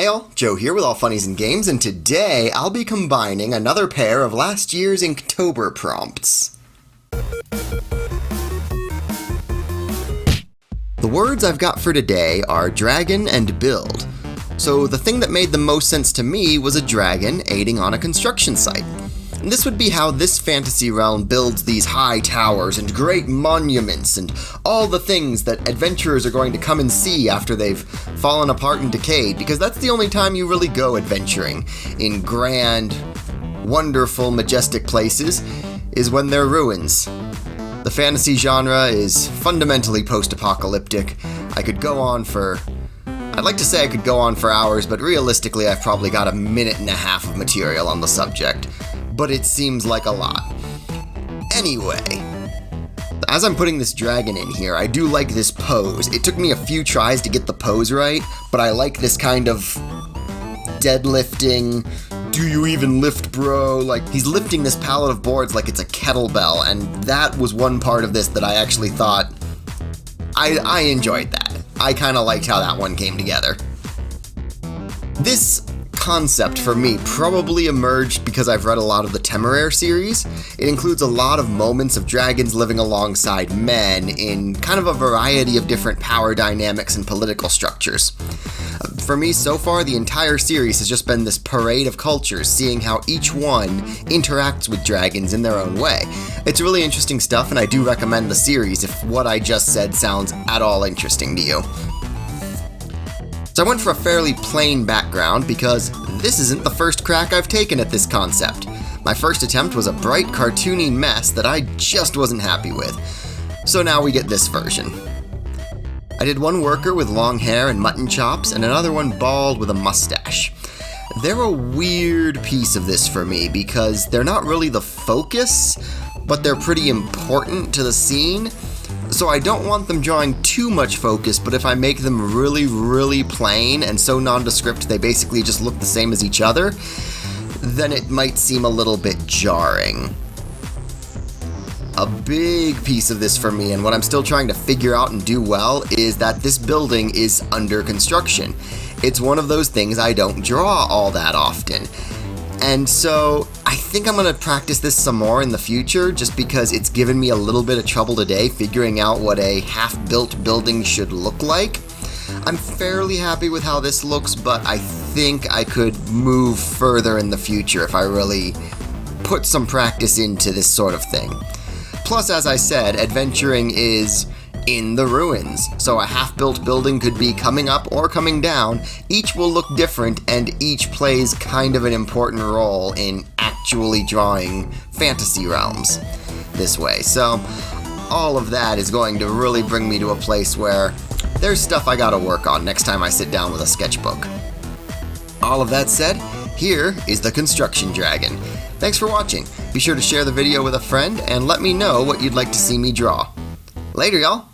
Hey all, Joe here with allfunnies&games, and today I'll be combining another pair of last year's Inktober prompts. The words I've got for today are dragon and build. So the thing that made the most sense to me was a dragon aiding on a construction site. And this would be how this fantasy realm builds these high towers and great monuments and all the things that adventurers are going to come and see after they've fallen apart and decayed, because that's the only time you really go adventuring in grand, wonderful, majestic places, is when they're ruins. The fantasy genre is fundamentally post-apocalyptic. I'd like to say I could go on for hours, but realistically I've probably got a minute and a half of material on the subject. But it seems like a lot. Anyway, as I'm putting this dragon in here, I do like this pose. It took me a few tries to get the pose right, but I like this kind of deadlifting, do you even lift, bro? Like, he's lifting this pallet of boards like it's a kettlebell, and that was one part of this that I actually thought, I enjoyed that. I kind of liked how that one came together. This concept for me probably emerged because I've read a lot of the Temeraire series. It includes a lot of moments of dragons living alongside men in kind of a variety of different power dynamics and political structures. For me, so far, the entire series has just been this parade of cultures, seeing how each one interacts with dragons in their own way. It's really interesting stuff, and I do recommend the series if what I just said sounds at all interesting to you. So I went for a fairly plain background because this isn't the first crack I've taken at this concept. My first attempt was a bright, cartoony mess that I just wasn't happy with. So now we get this version. I did one worker with long hair and mutton chops, and another one bald with a mustache. They're a weird piece of this for me because they're not really the focus, but they're pretty important to the scene. So I don't want them drawing too much focus, but if I make them really, really plain and so nondescript they basically just look the same as each other, then it might seem a little bit jarring. A big piece of this for me, and what I'm still trying to figure out and do well, is that this building is under construction. It's one of those things I don't draw all that often. And so I think I'm going to practice this some more in the future, just because it's given me a little bit of trouble today figuring out what a half-built building should look like. I'm fairly happy with how this looks, but I think I could move further in the future if I really put some practice into this sort of thing. Plus, as I said, adventuring is in the ruins, so a half-built building could be coming up or coming down. Each will look different, and each plays kind of an important role in actually drawing fantasy realms this way. So all of that is going to really bring me to a place where there's stuff I gotta work on next time I sit down with a sketchbook. All of that said, here is the construction dragon. Thanks for watching. Be sure to share the video with a friend and let me know what you'd like to see me draw. Later, y'all!